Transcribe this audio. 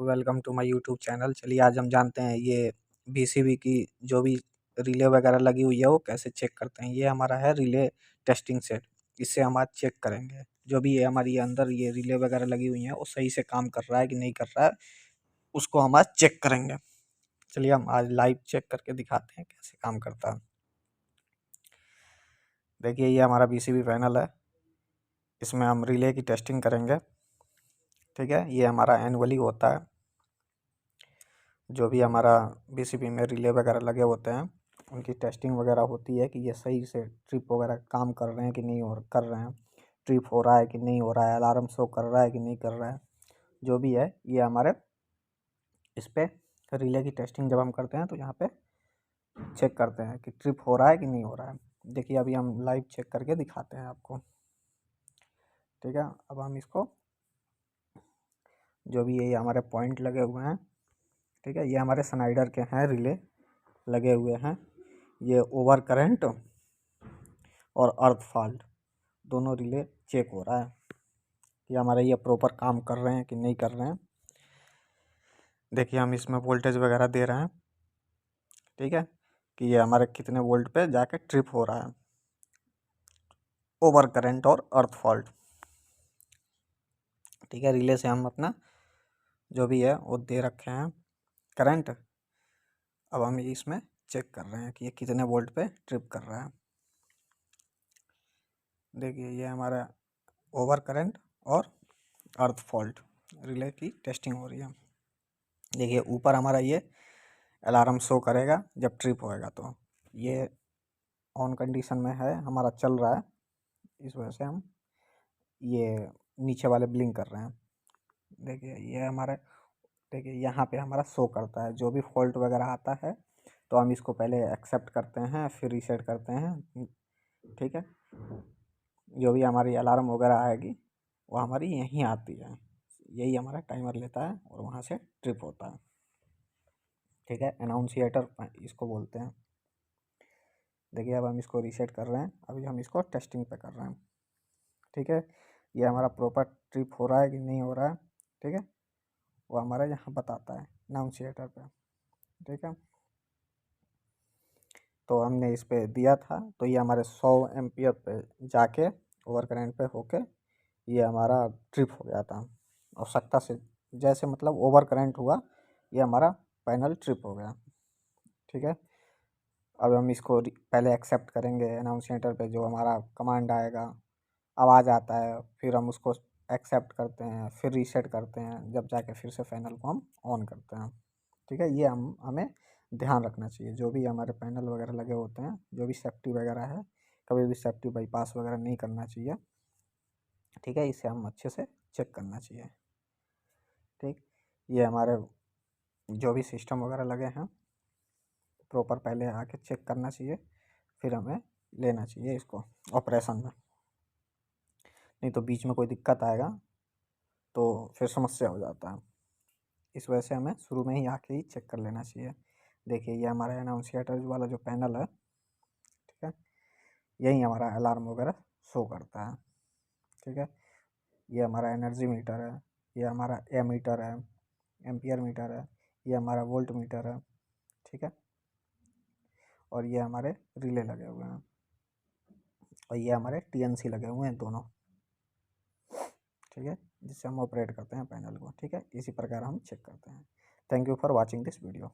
Welcome to my YouTube channel. चलिए आज हम जानते हैं ये बीसीबी की जो भी रिले वगैरह लगी हुई है वो कैसे चेक करते हैं। ये हमारा है रिले टेस्टिंग सेट। इससे हम आज चेक करेंगे जो भी ये हमारी अंदर ये रिले वगैरह लगी हुई हैं वो सही से काम कर रहा है कि नहीं कर रहा है, उसको हम आज चेक करेंगे। चलिए हम आज लाइव चेक करके दिखाते हैं कैसे काम करता है। देखिए ये हमारा बीसीबी पैनल है, इसमें हम रिले की टेस्टिंग करेंगे। ठीक है, ये हमारा एनुअली होता है। जो भी हमारा बीसीबी में रिले वगैरह लगे होते हैं उनकी टेस्टिंग वगैरह होती है कि ये सही से ट्रिप वगैरह काम कर रहे हैं कि नहीं हो कर रहे हैं, ट्रिप हो रहा है कि नहीं हो रहा है, अलार्म शो कर रहा है कि नहीं कर रहा है। जो भी है ये हमारे इस पर रिले की टेस्टिंग जब हम करते हैं तो यहाँ पे चेक करते हैं कि ट्रिप हो रहा है कि नहीं हो रहा है। देखिए अभी हम लाइव चेक करके दिखाते हैं आपको। ठीक है, अब हम इसको जो भी ये हमारे पॉइंट लगे हुए हैं, ठीक है, ये हमारे स्नाइडर के हैं रिले लगे हुए हैं। ये ओवर करंट और अर्थ फॉल्ट दोनों रिले चेक हो रहा है कि हमारे ये प्रॉपर काम कर रहे हैं कि नहीं कर रहे हैं। देखिए हम इसमें वोल्टेज वगैरह दे रहे हैं, ठीक है, कि ये हमारे कितने वोल्ट पे जाके ट्रिप हो रहा है, ओवर करंट और अर्थ फॉल्ट। ठीक है, रिले से हम अपना जो भी है वो दे रखे हैं करंट। अब हम इसमें चेक कर रहे हैं कि ये कितने वोल्ट पे ट्रिप कर रहा है। देखिए ये हमारा ओवर करंट और अर्थ फॉल्ट रिले की टेस्टिंग हो रही है। देखिए ऊपर हमारा ये अलार्म शो करेगा जब ट्रिप होएगा, तो ये ऑन कंडीशन में है, हमारा चल रहा है। इस वजह से हम ये नीचे वाले ब्लिंक कर रहे हैं। देखिए ये हमारे देखिए यहाँ पे हमारा शो करता है जो भी फॉल्ट वगैरह आता है तो हम इसको पहले एक्सेप्ट करते हैं फिर रीसेट करते हैं। ठीक है, जो भी हमारी अलार्म वगैरह आएगी वो हमारी यहीं आती है, यही हमारा टाइमर लेता है और वहाँ से ट्रिप होता है। ठीक है, अनाउंसिएटर इसको बोलते हैं। देखिए अब हम इसको रीसेट कर रहे हैं, अभी हम इसको टेस्टिंग पे कर रहे हैं। ठीक है, ये हमारा प्रॉपर ट्रिप हो रहा है कि नहीं हो रहा है, ठीक है, वो हमारा यहाँ बताता है अनाउंसिएटर पे। ठीक है, तो हमने इस पे दिया था तो ये हमारे 100 एम्पियर पे जाके ओवर करंट पे होके ये हमारा ट्रिप हो गया था आवश्यकता से, जैसे मतलब ओवर करंट हुआ ये हमारा पैनल ट्रिप हो गया। ठीक है, अब हम इसको पहले एक्सेप्ट करेंगे अनाउंसिएटर पे, जो हमारा कमांड आएगा आवाज़ आता है, फिर हम उसको एक्सेप्ट करते हैं फिर रीसेट करते हैं, जब जाके फिर से पैनल को हम ऑन करते हैं। ठीक है, ये हमें ध्यान रखना चाहिए। जो भी हमारे पैनल वगैरह लगे होते हैं, जो भी सेफ्टी वगैरह है, कभी भी सेफ्टी बाईपास वगैरह नहीं करना चाहिए। ठीक है, इसे हम अच्छे से चेक करना चाहिए। ठीक, ये हमारे जो भी सिस्टम वगैरह लगे हैं प्रॉपर पहले आके चेक करना चाहिए, फिर हमें लेना चाहिए इसको ऑपरेशन में, नहीं तो बीच में कोई दिक्कत आएगा तो फिर समस्या हो जाता है। इस वजह से हमें शुरू में ही आके ही चेक कर लेना चाहिए। देखिए ये हमारा अनाउंसिएटर वाला जो पैनल है, ठीक है, यही हमारा अलार्म वगैरह शो करता है। ठीक है, ये हमारा एनर्जी मीटर है, ये हमारा एमीटर है, एम्पियर मीटर है, ये हमारा वोल्ट मीटर है। ठीक है, और ये हमारे रिले लगे हुए हैं और ये हमारे टीएनसी लगे हुए हैं दोनों। ठीक है, जिससे हम ऑपरेट करते हैं पैनल को। ठीक है, इसी प्रकार हम चेक करते हैं। Thank you for watching this video.